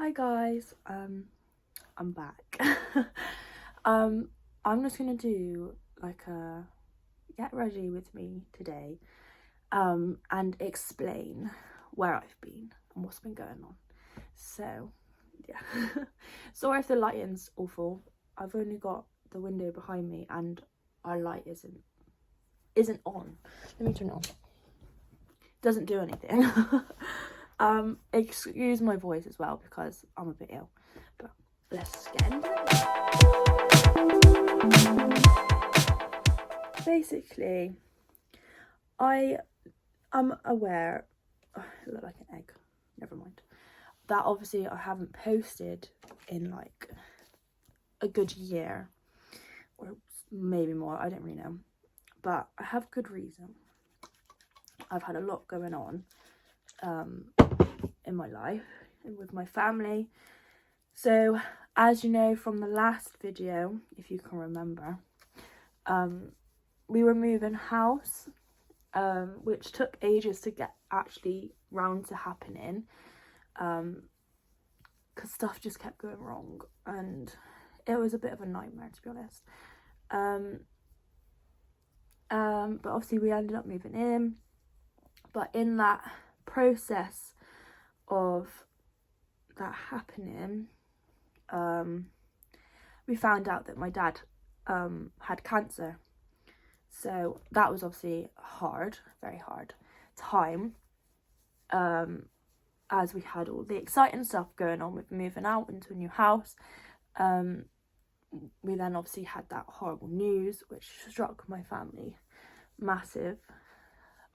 Hi guys, I'm back. I'm just gonna do like a get ready with me today, and explain where I've been and what's been going on. So, yeah. Sorry if the lighting's awful. I've only got the window behind me and our light isn't on. Let me turn it on. Doesn't do anything. Excuse my voice as well because I'm a bit ill, but let's get into it. Basically, I am aware, I look like an egg, never mind, that obviously I haven't posted in like a good year, or maybe more, I don't really know, but I have good reason. I've had a lot going on in my life and with my family. So as you know from the last video, if you can remember, we were moving house, which took ages to get actually round to happening, because stuff just kept going wrong and it was a bit of a nightmare, to be honest. But obviously we ended up moving in, but in that process of that happening, we found out that my dad had cancer. So that was obviously hard, very hard time, as we had all the exciting stuff going on with moving out into a new house. We then obviously had that horrible news which struck my family massive.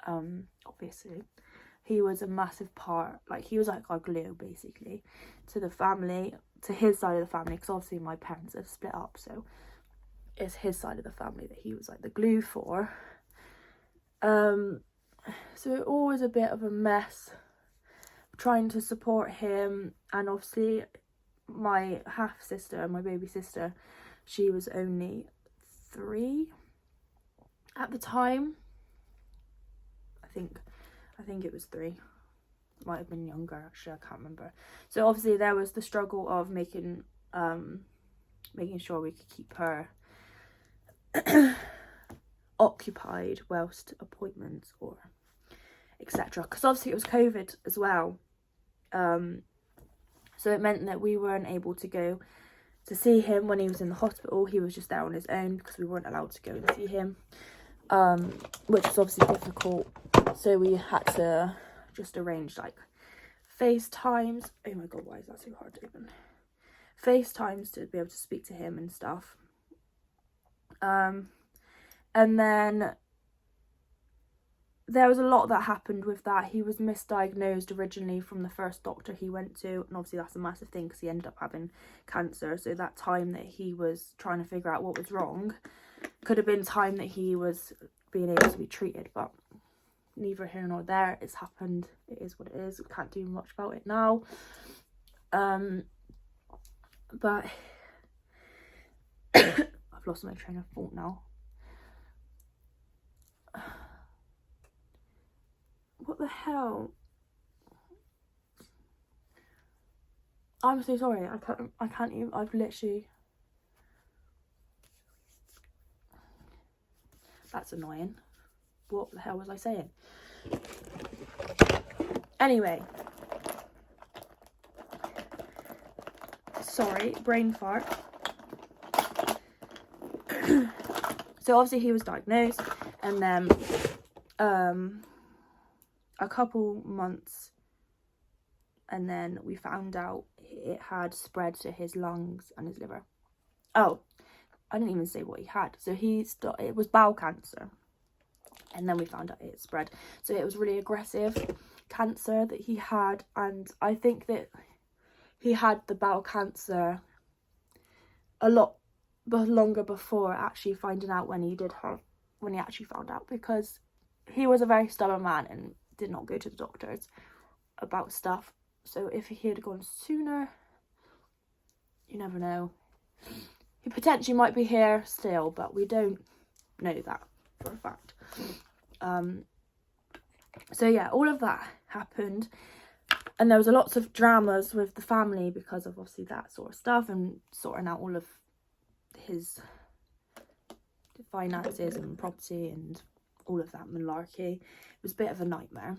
Obviously he was a massive part, like he was like our glue basically to the family, to his side of the family, because obviously my parents have split up, so it's his side of the family that he was like the glue for. So it was a bit of a mess trying to support him, and obviously my half sister, my baby sister, she was only 3 at the time. I think it was 3. Might have been younger actually, I can't remember. So obviously there was the struggle of making sure we could keep her occupied whilst appointments or etc, because obviously it was COVID as well, so it meant that we weren't able to go to see him when he was in the hospital. He was just there on his own because we weren't allowed to go and see him, which was obviously difficult. So we had to just arrange like FaceTimes. Oh my god, why is that so hard to open? FaceTimes to be able to speak to him and stuff. And then there was a lot that happened with that. He was misdiagnosed originally from the first doctor he went to, and obviously that's a massive thing because he ended up having cancer. So that time that he was trying to figure out what was wrong could have been time that he was being able to be treated, but neither here nor there. It's happened, it is what it is, we can't do much about it now. But I've lost my train of thought now. What the hell? I'm so sorry. I can't even. I've literally. That's annoying. What the hell was I saying? Anyway. Sorry, brain fart. So obviously he was diagnosed, and then a couple months, and then we found out it had spread to his lungs and his liver. Oh, I didn't even say what he had. So it was bowel cancer, and then we found out it spread. So it was really aggressive cancer that he had, and I think that he had the bowel cancer a lot longer before actually finding out when he actually found out, because he was a very stubborn man and did not go to the doctors about stuff. So if he had gone sooner, you never know, he potentially might be here still, but we don't know that for a fact. So yeah, all of that happened, And there was lots of dramas with the family because of obviously that sort of stuff, and sorting out all of his finances and property and all of that malarkey. It was a bit of a nightmare.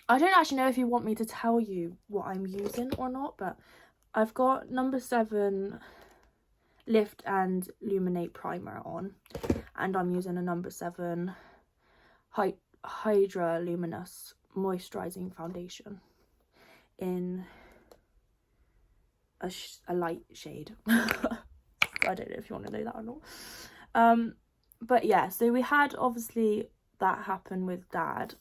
I don't actually know if you want me to tell you what I'm using or not, but I've got number 7 Lift and Luminate primer on, and I'm using a number 7 Hydra Luminous moisturizing foundation in a light shade. I don't know if you want to know that or not. But yeah, so we had obviously that happen with Dad.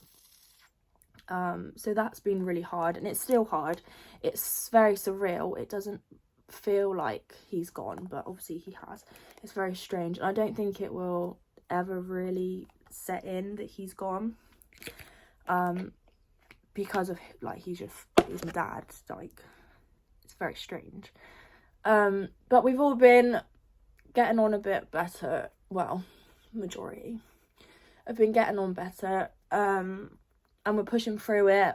So that's been really hard, and it's still hard. It's very surreal. It doesn't feel like he's gone, but obviously he has. It's very strange, and I don't think it will ever really set in that he's gone, because of like he's my dad. Like, it's very strange. But we've all been getting on a bit better. Well, majority have been getting on better, and we're pushing through it,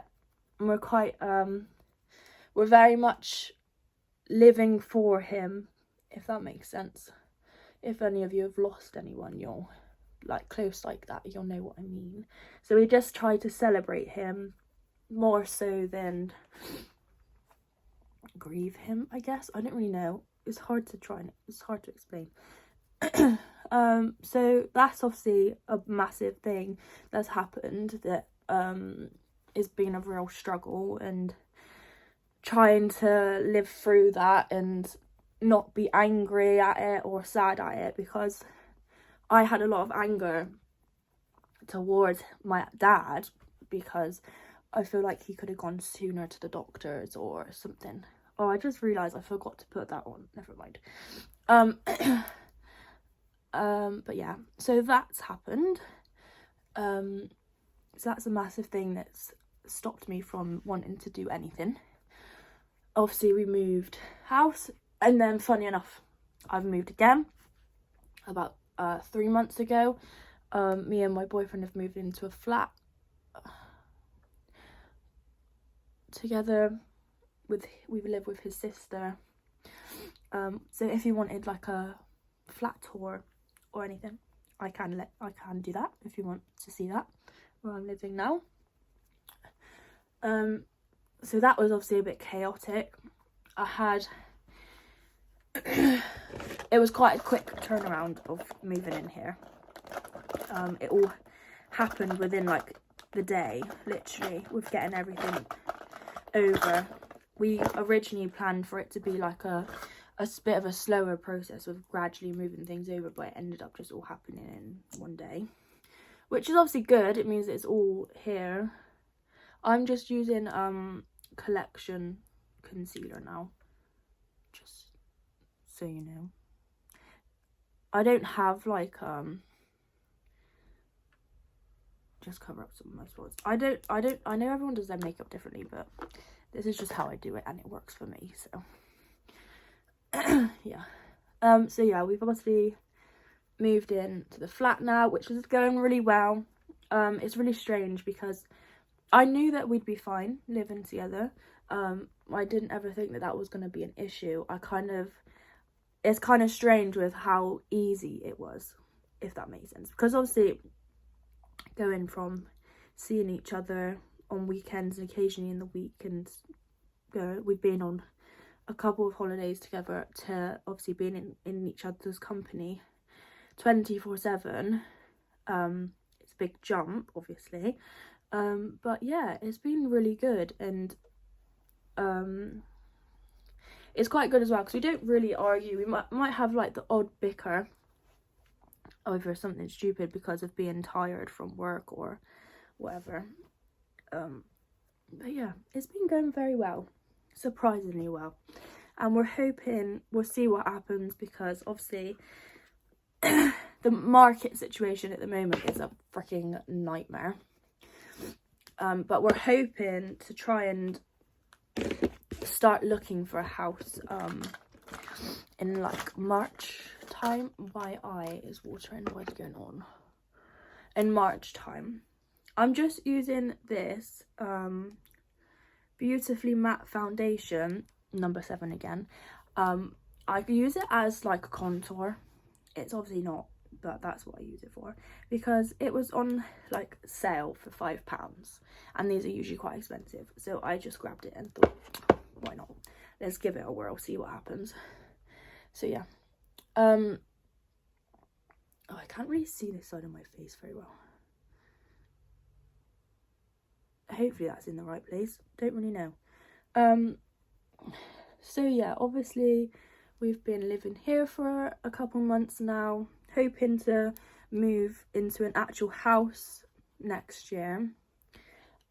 and we're quite we're very much living for him, if that makes sense. If any of you have lost anyone, you're like close like that, you'll know what I mean. So we just try to celebrate him more so than grieve him, I guess. I don't really know. It's hard to explain. So that's obviously a massive thing that's happened, that is being a real struggle, and trying to live through that and not be angry at it or sad at it, because I had a lot of anger towards my dad because I feel like he could have gone sooner to the doctors or something. Oh, I just realised I forgot to put that on. Never mind. But yeah, so that's happened. So that's a massive thing that's stopped me from wanting to do anything. Obviously, we moved house, and then funny enough, I've moved again about 3 months ago. Me and my boyfriend have moved into a flat together. We live with his sister. So if you wanted like a flat tour or anything, I can do that if you want to see that, where I'm living now. So that was obviously a bit chaotic. It was quite a quick turnaround of moving in here. It all happened within like the day, literally, with getting everything over. We originally planned for it to be like a bit of a slower process of gradually moving things over, but it ended up just all happening in one day, which is obviously good. It means it's all here. I'm just using Collection concealer now, just so you know. I don't have like just cover up some of my spots. I know everyone does their makeup differently, but this is just how I do it, and it works for me. So yeah. So yeah, we've obviously moved in to the flat now, which is going really well. It's really strange because I knew that we'd be fine living together. I didn't ever think that was going to be an issue. It's kind of strange with how easy it was, if that makes sense. Because obviously, going from seeing each other on weekends and occasionally in the week, and we've been on a couple of holidays together, to obviously being in each other's company 24/7. It's a big jump, obviously. But yeah, it's been really good, and it's quite good as well because we don't really argue. We might have like the odd bicker over something stupid because of being tired from work or whatever. But yeah, it's been going very well, surprisingly well, and we're hoping we'll see what happens, because obviously the market situation at the moment is a freaking nightmare. But we're hoping to try and start looking for a house in like March time. My eye is watering. What's going on? In March time. I'm just using this Beautifully Matte Foundation, number 7 again. I use it as like a contour. It's obviously not, but that's what I use it for, because it was on like sale for £5, and these are usually quite expensive, so I just grabbed it and thought, why not, let's give it a whirl, see what happens. So yeah, oh, I can't really see this side of my face very well. Hopefully that's in the right place, don't really know. So yeah, obviously we've been living here for a couple months now, hoping to move into an actual house next year,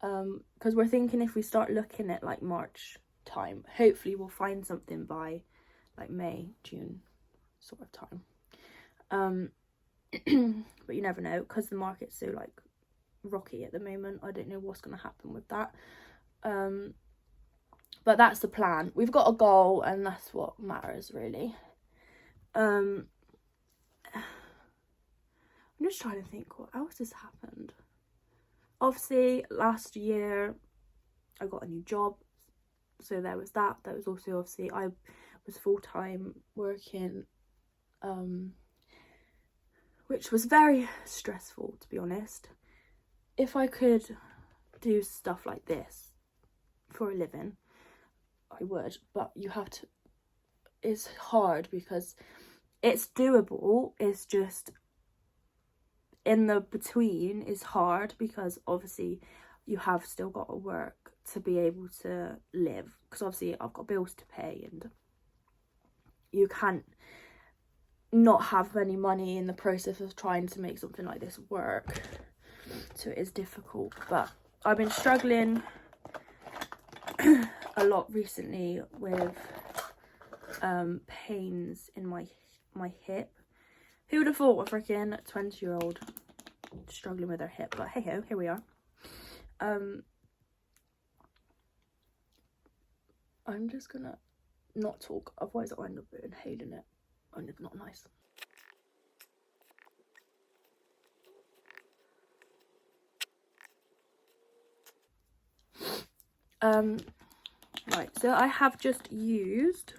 because we're thinking if we start looking at like March time, hopefully we'll find something by like May, June sort of time. But you never know, because the market's so like rocky at the moment. I don't know what's going to happen with that, but that's the plan. We've got a goal, and that's what matters really. I'm just trying to think what else has happened. Obviously last year I got a new job, so there was that. There was also, obviously, I was full-time working, which was very stressful, to be honest. If I could do stuff like this for a living, I would, but you have to, it's hard because it's doable, it's just in the between is hard, because obviously you have still got to work to be able to live, because obviously I've got bills to pay, and you can't not have any money in the process of trying to make something like this work. So it is difficult, but I've been struggling a lot recently with pains in my hip. Who would have thought a freaking 20-year-old struggling with her hip? But hey ho, here we are. I'm just gonna not talk, otherwise I'll end up inhaling it, and it's not nice. Right, so I have just used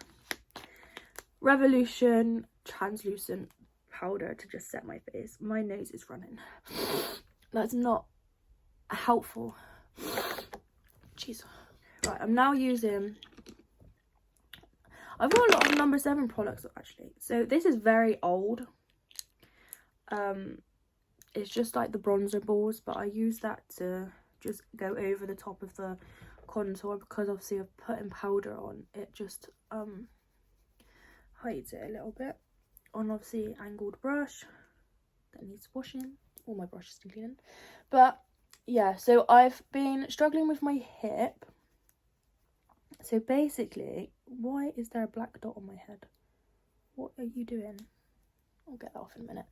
Revolution translucent powder to just set my face. My nose is running. That's not helpful. Jeez. Right, I'm now using, I've got a lot of number 7 products actually. So this is very old. It's just like the bronzer balls, but I use that to just go over the top of the contour, because obviously I've put in powder on. It just hides it a little bit. On obviously angled brush that needs washing. All my brushes need cleaning. But yeah, so I've been struggling with my hip. So basically, why is there a black dot on my head? What are you doing? I'll get that off in a minute.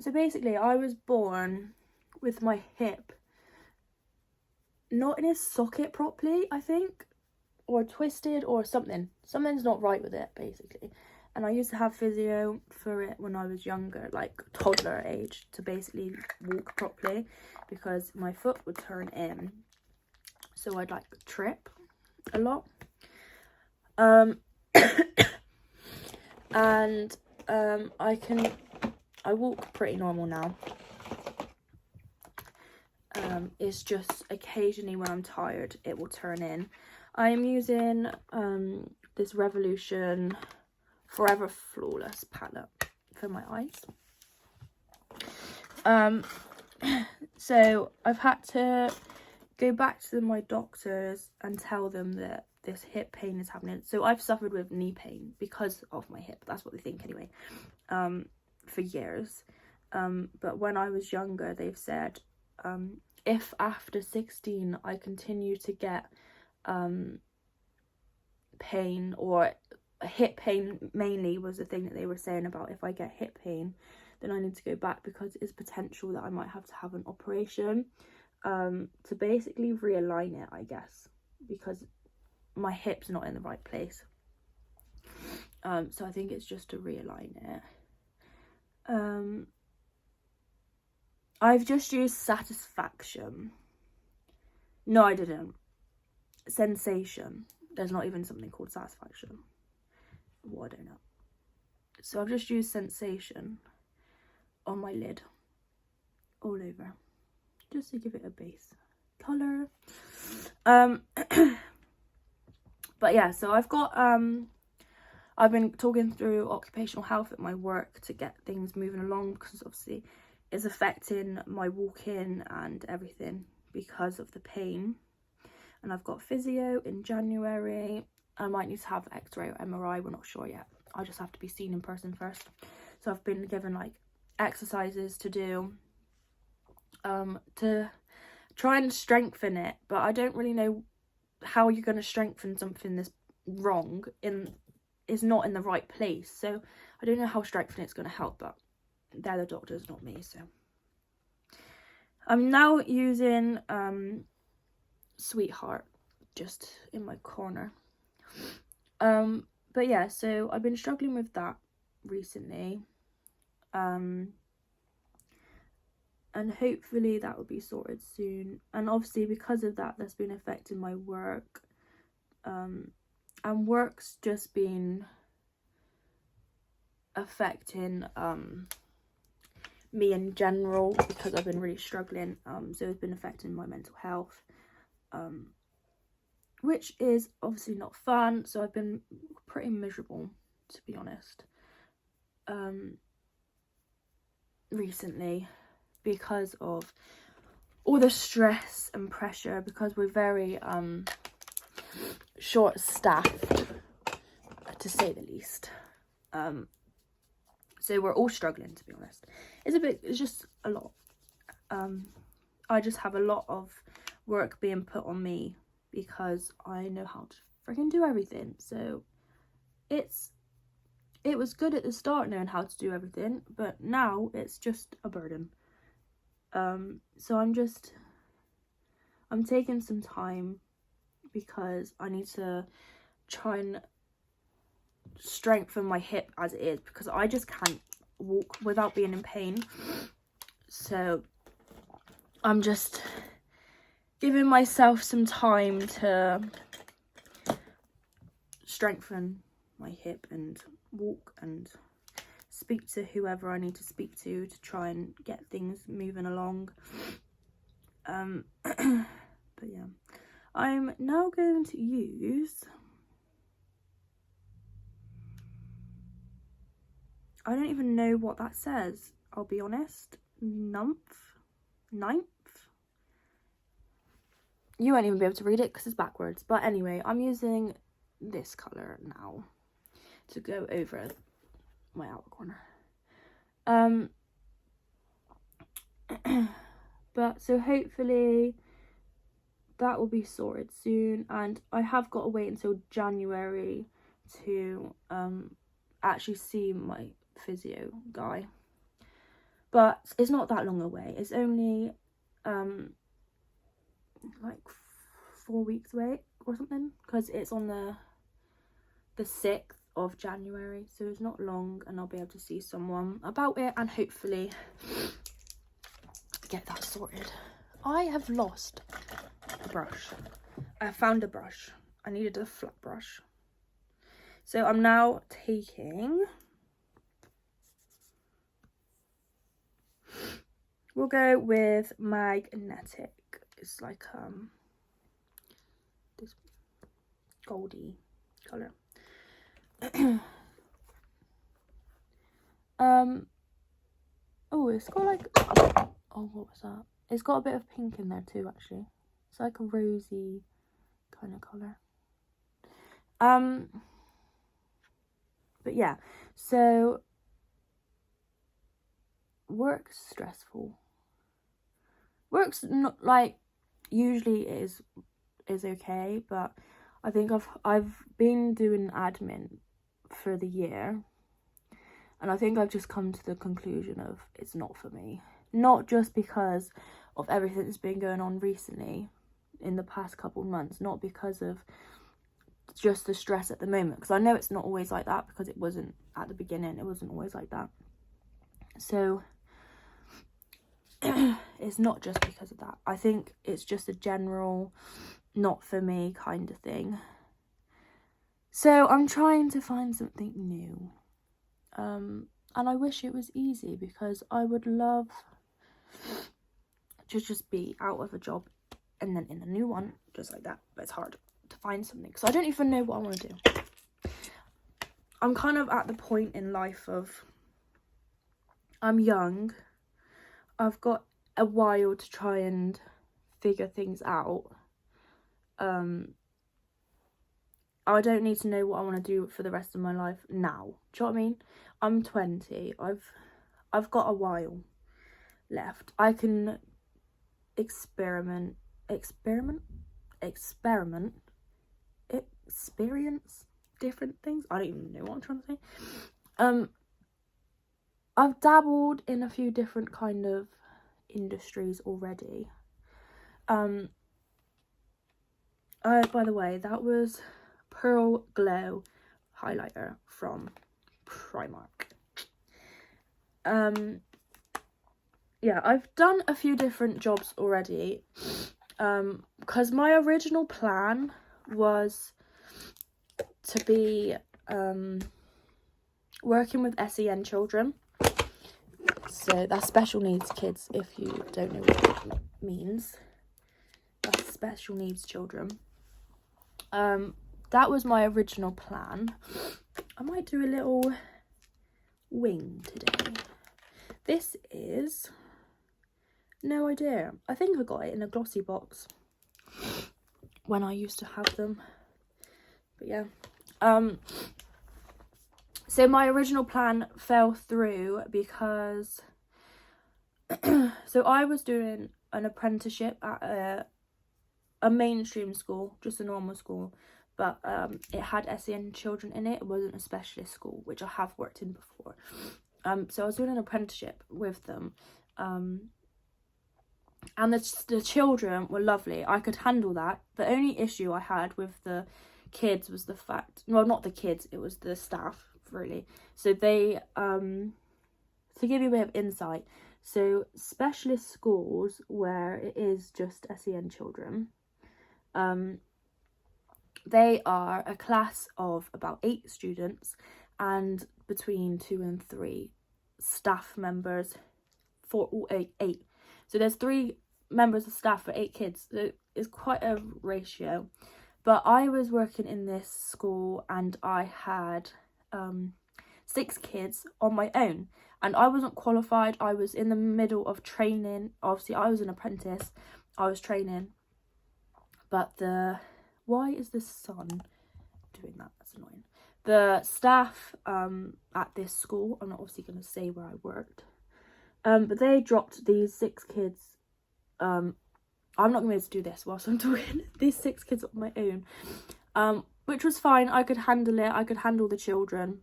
So basically, I was born with my hip not in its socket properly, I think, or twisted or something. Something's not right with it, basically. And I used to have physio for it when I was younger, like toddler age, to basically walk properly, because my foot would turn in, so I'd like trip a lot. And I walk pretty normal now. It's just occasionally when I'm tired it will turn in. I am using this Revolution Forever Flawless palette for my eyes. So I've had to go back to my doctors and tell them that this hip pain is happening. So I've suffered with knee pain because of my hip. That's what they think anyway, for years. But when I was younger, they've said if after 16 I continue to get pain, or hip pain mainly was the thing that they were saying about, if I get hip pain, then I need to go back, because it's potential that I might have to have an operation to basically realign it, I guess, because my hip's not in the right place. So I think it's just to realign it. I've just used Satisfaction. No, I didn't. sensation. There's not even something called satisfaction. Well, I don't know. So I've just used sensation on my lid all over, just to give it a base colour. But yeah, so I've got I've been talking through occupational health at my work to get things moving along, because obviously it's affecting my walking and everything because of the pain. And I've got physio in January. I might need to have x-ray or MRI, we're not sure yet. I just have to be seen in person first. So I've been given like exercises to do to try and strengthen it, but I don't really know how you're going to strengthen something that's wrong is not in the right place. So I don't know how strengthening it's going to help, but they're the doctors, not me. So I'm now using Sweetheart just in my corner. But yeah, so I've been struggling with that recently, and hopefully that will be sorted soon. And obviously because of that, that's been affecting my work, and work's just been affecting me in general, because I've been really struggling. So it's been affecting my mental health, which is obviously not fun. So I've been pretty miserable, to be honest, recently, because of all the stress and pressure, because we're very short staffed, to say the least. So we're all struggling, to be honest. It's just a lot. I just have a lot of work being put on me because I know how to freaking do everything. So it was good at the start knowing how to do everything, but now it's just a burden. So I'm taking some time, because I need to try and strengthen my hip as it is, because I just can't walk without being in pain. So I'm just giving myself some time to strengthen my hip and walk and speak to whoever I need to speak to try and get things moving along. But yeah, I'm now going to use, I don't even know what that says, I'll be honest. Ninth? You won't even be able to read it because it's backwards. But anyway, I'm using this colour now to go over my outer corner. But so hopefully that will be sorted soon, and I have got to wait until January to actually see my physio guy, but it's not that long away. It's only like 4 weeks away or something, because it's on the 6th of January, so it's not long, and I'll be able to see someone about it and hopefully get that sorted. I have lost the brush. I found a brush. I needed a flat brush. So I'm now taking, we'll go with Magnetic. It's like this goldy colour. Oh, it's got like, oh, what was that? It's got a bit of pink in there too, actually. It's like a rosy kind of colour. But yeah, so work's stressful. Work's not like, usually is okay, but I think I've been doing admin for the year, and I think I've just come to the conclusion of it's not for me. Not just because of everything that's been going on recently in the past couple of months, not because of just the stress at the moment, because I know it's not always like that, because it wasn't at the beginning, it wasn't always like that. So it's not just because of that. I think it's just a general not for me kind of thing. So I'm trying to find something new. And I wish it was easy, because I would love to just be out of a job and then in a new one, just like that. But it's hard to find something, so I don't even know what I want to do. I'm kind of at the point in life of, I'm young, I've got a while to try and figure things out. I don't need to know what I want to do for the rest of my life now. Do you know what I mean? I'm 20. I've got a while left. I can experience different things. I don't even know what I'm trying to say. I've dabbled in a few different kind of industries already. By the way, that was Pearl Glow highlighter from Primark. Yeah, I've done a few different jobs already, because my original plan was to be working with SEN children. So that's special needs kids, if you don't know what it means. That's special needs children. That was my original plan. I might do a little wing today. This is, no idea, I think I got it in a glossy box when I used to have them. But yeah, so my original plan fell through because so I was doing an apprenticeship at a mainstream school, just a normal school, but it had SEN children in it. It wasn't a specialist school, which I have worked in before. So I was doing an apprenticeship with them, and the children were lovely. I could handle that. The only issue I had with the kids was the fact, well, not the kids, it was the staff, really. So they, to give you a bit of insight, so specialist schools where it is just SEN children, they are a class of about 8 students and between 2 and 3 staff members for 8. So there's 3 members of staff for 8 kids. So it's quite a ratio. But I was working in this school and I had 6 kids on my own, and I wasn't qualified. I was in the middle of training. Obviously I was an apprentice, I was training, but why is the sun doing that? That's annoying. The staff at this school, I'm not obviously going to say where I worked, but they dropped these 6 kids. I'm not going to be able to do this whilst I'm talking. These 6 kids on my own, which was fine. I could handle it. I could handle the children,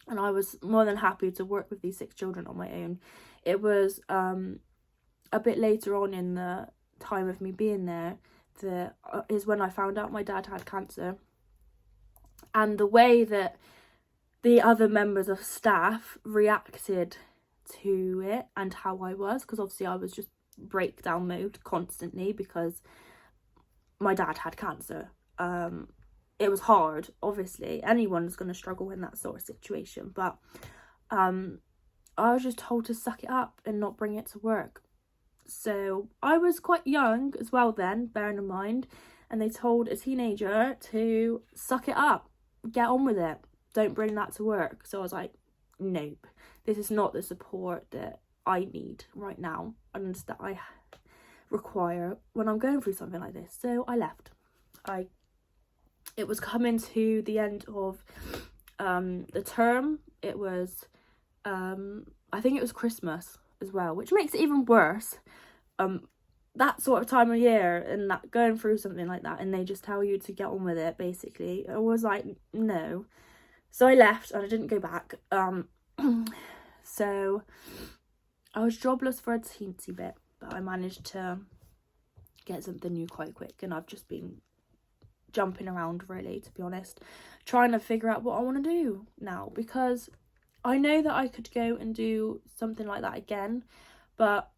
and I was more than happy to work with these 6 children on my own. It was a bit later on in the time of me being there is when I found out my dad had cancer, and the way that the other members of staff reacted to it and how I was, because obviously I was just breakdown mode constantly because my dad had cancer. It was hard, obviously. Anyone's going to struggle in that sort of situation, but I was just told to suck it up and not bring it to work. So I was quite young as well then, bearing in mind, and they told a teenager to suck it up, get on with it, don't bring that to work. So I was like, nope, this is not the support that I need right now and that I require when I'm going through something like this. So I left. It was coming to the end of the term. It was I think it was Christmas as well, which makes it even worse. That sort of time of year and that going through something like that, and they just tell you to get on with it, basically. I was like, no. So I left and I didn't go back. So I was jobless for a teensy bit, but I managed to get something new quite quick, and I've just been jumping around, really, to be honest, trying to figure out what I want to do now, because I know that I could go and do something like that again, but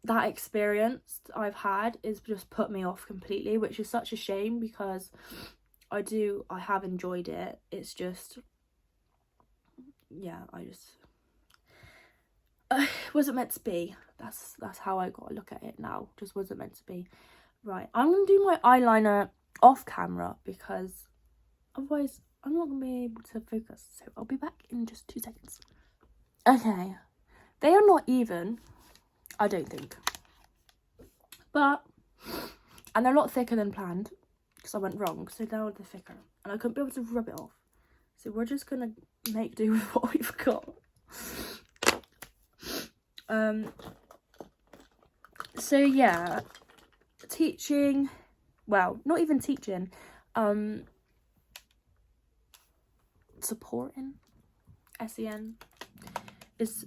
that experience I've had is just put me off completely, which is such a shame because I have enjoyed it. It's just, yeah, wasn't meant to be. That's how I gotta look at it now. Just wasn't meant to be. Right, I'm gonna do my eyeliner off camera because otherwise I'm not gonna be able to focus. So I'll be back in just 2 seconds. Okay, they are not even, I don't think, and they're a lot thicker than planned because I went wrong. So now they're thicker, and I couldn't be able to rub it off. So we're just gonna make do with what we've got. So yeah, teaching, well, not even teaching, supporting SEN is,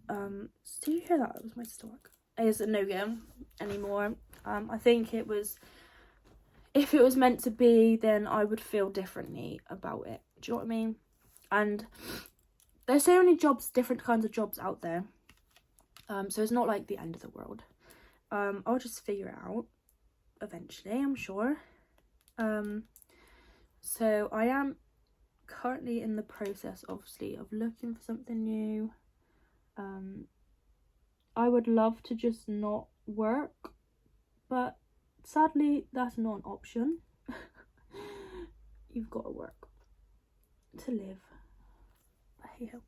did you hear that? That was my stomach. Is a no-go anymore. I think if it was meant to be, then I would feel differently about it. Do you know what I mean? And there's so many jobs, different kinds of jobs out there. So it's not like the end of the world. I'll just figure it out eventually, I'm sure. So I am currently in the process, obviously, of looking for something new. I would love to just not work, but sadly that's not an option. You've got to work to live. Hey ho.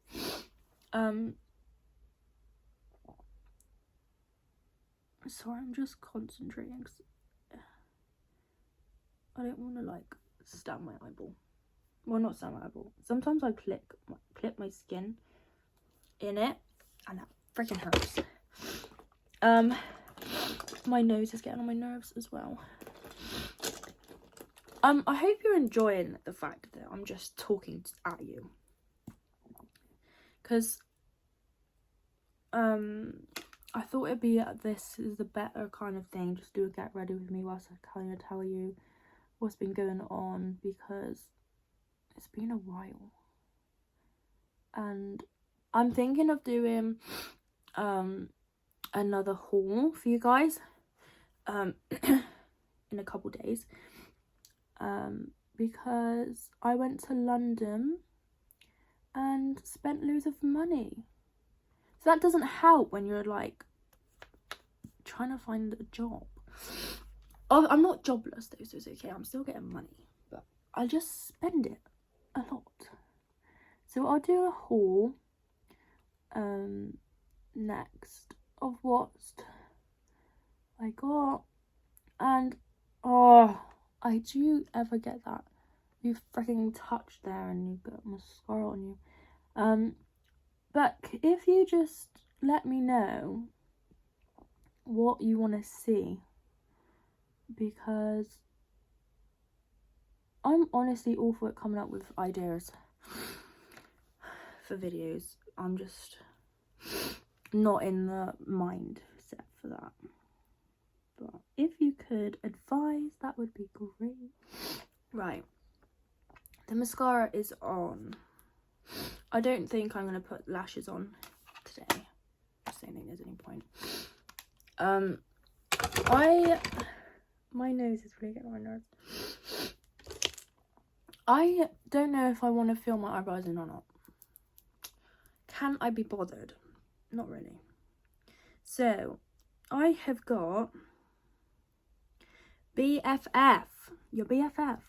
Sorry, I'm just concentrating because I don't want to like stab my eyeball. Well, not stab my eyeball. Sometimes I clip my skin in it, and that freaking hurts. My nose is getting on my nerves as well. I hope you're enjoying the fact that I'm just talking at you, because I thought it'd be this is the better kind of thing. Just do a get ready with me whilst I kind of tell you what's been going on, because it's been a while, and I'm thinking of doing another haul for you guys in a couple days, because I went to London and spent loads of money. So that doesn't help when you're like trying to find a job. Oh, I'm not jobless though, so it's okay. I'm still getting money, but I just spend it a lot. So I'll do a haul next of what I got, and do you ever get that you freaking touch there and you got mascara on you? But if you just let me know what you want to see, because I'm honestly awful at coming up with ideas for videos. I'm just not in the mindset for that. But if you could advise, that would be great. Right, the mascara is on. I don't think I'm gonna put lashes on today. I just don't think there's any point. My nose is really getting on my nerves. I don't know if I want to fill my eyebrows in or not. Can I be bothered? Not really. So I have got BFF, your BFF.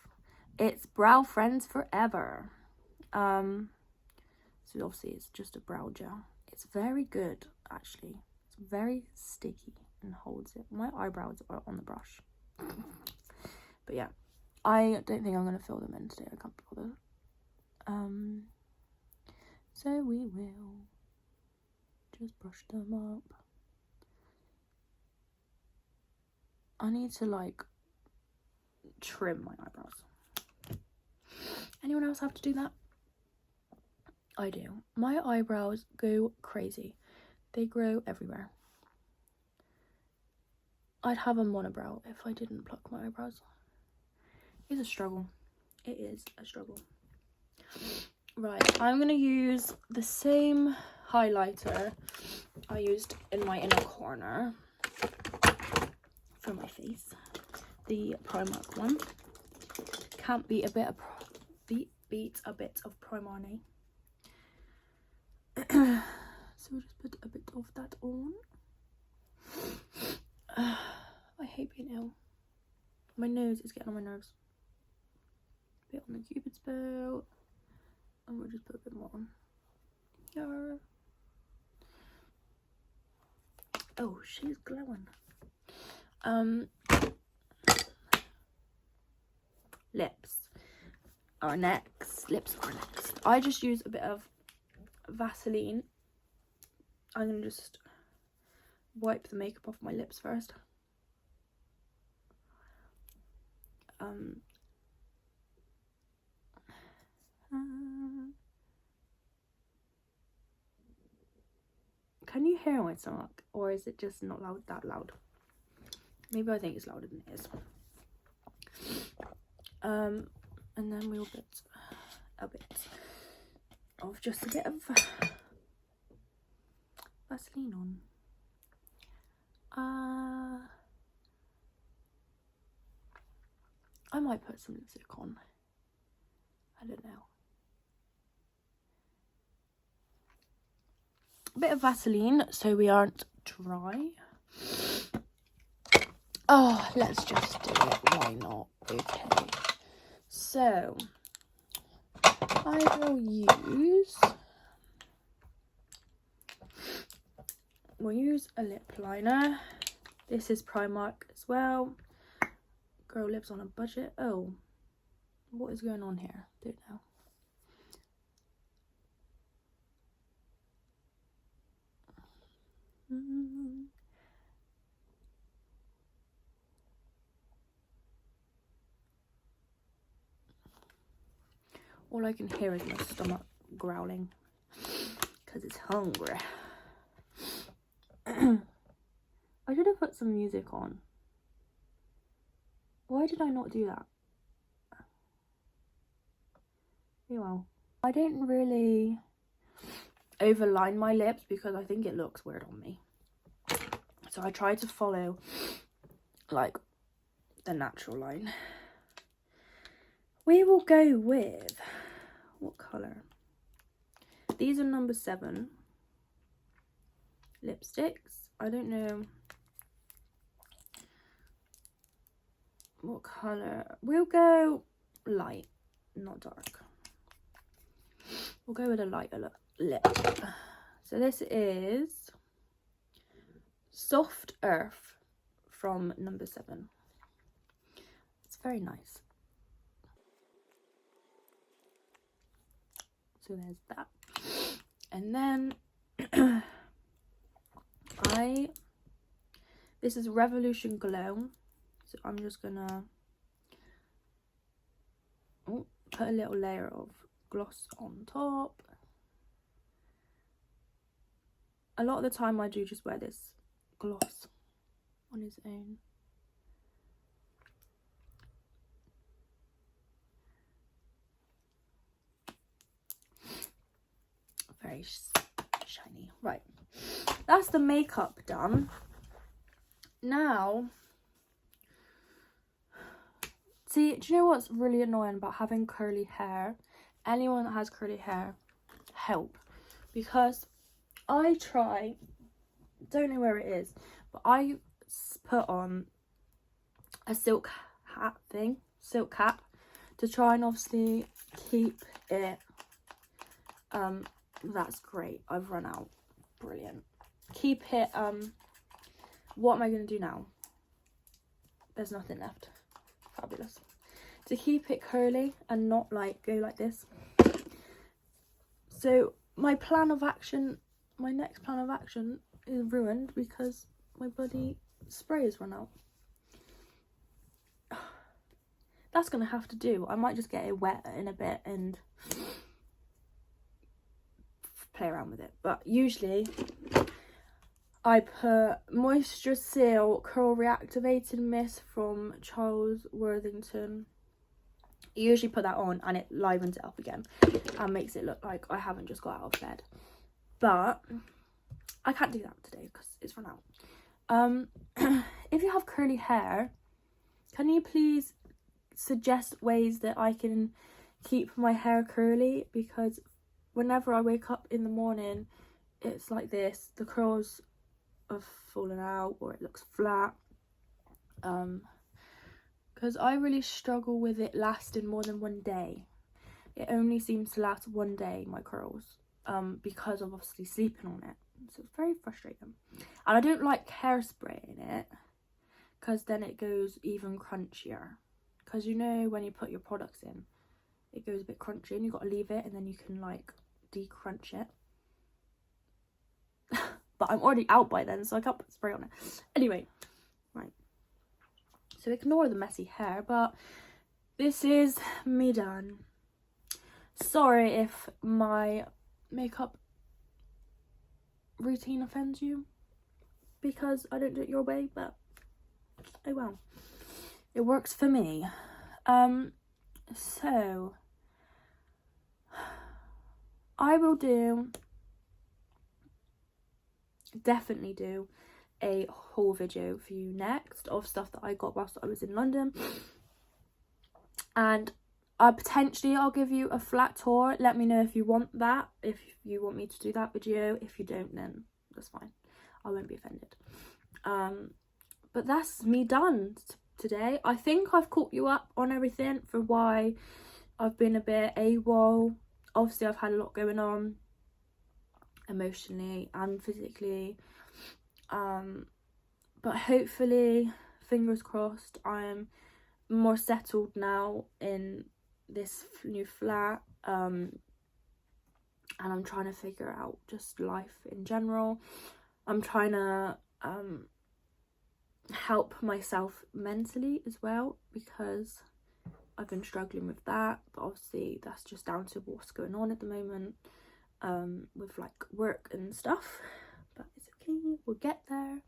It's Brow Friends Forever. So obviously it's just a brow gel. It's very good, actually. It's very sticky and holds it. My eyebrows are on the brush. But yeah, I don't think I'm going to fill them in today. I can't be bothered. So we will just brush them up. I need to like trim my eyebrows. Anyone else have to do that? I do. My eyebrows go crazy. They grow everywhere. I'd have a monobrow if I didn't pluck my eyebrows. It's a struggle. It is a struggle. Right, I'm going to use the same highlighter I used in my inner corner. for my face. The Primark one. Can't beat a bit of Primark. So we'll just put a bit of that on. I hate being ill. My nose is getting on my nerves. A bit on the Cupid's bow. And we'll just put a bit more on. Here. Oh, she's glowing. Lips are next. I just use a bit of Vaseline. I'm gonna just wipe the makeup off my lips first. Can you hear my stomach, or is it just not that loud? Maybe I think it's louder than it is. And then we'll put a bit of just a bit of Vaseline on. I might put some lipstick on. I don't know. A bit of Vaseline so we aren't dry. Oh, let's just do it. Why not? Okay. So, I will use a lip liner. This is Primark as well. Girl lips on a budget. Oh, what is going on here? Don't know. All I can hear is my stomach growling because it's hungry. I should have put some music on. Why did I not do that? Well, I don't really overline my lips because I think it looks weird on me. So I try to follow like the natural line. We will go with, what colour? These are number 7 lipsticks. I don't know what colour. We'll go light, not dark. We'll go with a lighter lip. So this is Soft Earth from number 7. It's very nice. So there's that. And then this is Revolution Glow. So I'm just gonna put a little layer of gloss on top. A lot of the time I do just wear this gloss on its own. Very shiny. Right, that's the makeup done. Now, see, do you know what's really annoying about having curly hair? Anyone that has curly hair, help. Because I try, don't know where it is, but I put on a silk cap to try and obviously keep it. That's great. I've run out. Brilliant. Keep it. What am I going to do now? There's nothing left. Fabulous. To keep it curly and not like go like this. So my plan of action, my next plan of action is ruined because my bloody spray has run out. That's going to have to do. I might just get it wet in a bit and play around with it. But usually I put Moisture Seal Curl Reactivated Mist from Charles Worthington. I usually put that on and it livens it up again and makes it look like I haven't just got out of bed. But I can't do that today because it's run out. if you have curly hair, can you please suggest ways that I can keep my hair curly? Because whenever I wake up in the morning, it's like this. The curls have fallen out, or it looks flat. Because I really struggle with it lasting more than one day. It only seems to last one day, my curls, because of obviously sleeping on it. So it's very frustrating. And I don't like hairspray in it, because then it goes even crunchier. Because you know when you put your products in, it goes a bit crunchy and you've got to leave it, and then you can like de-crunch it. But I'm already out by then, so I can't put spray on it. Anyway, right. So ignore the messy hair, but this is me done. Sorry if my makeup routine offends you, because I don't do it your way, but oh well. It works for me. So I will definitely do a haul video for you next of stuff that I got whilst I was in London, and I'll give you a flat tour. Let me know if you want that, if you want me to do that video. If you don't, then that's fine, I won't be offended. But that's me done today. I think I've caught you up on everything for why I've been a bit AWOL. Obviously I've had a lot going on emotionally and physically, but hopefully, fingers crossed, I'm more settled now in this new flat, and I'm trying to figure out just life in general. I'm trying to help myself mentally as well, because I've been struggling with that, but obviously that's just down to what's going on at the moment, with like work and stuff, but it's okay, we'll get there.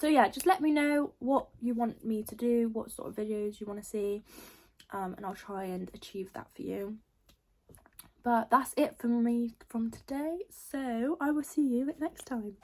So yeah, just let me know what you want me to do, what sort of videos you want to see, and I'll try and achieve that for you. But that's it from me from today, so I will see you next time.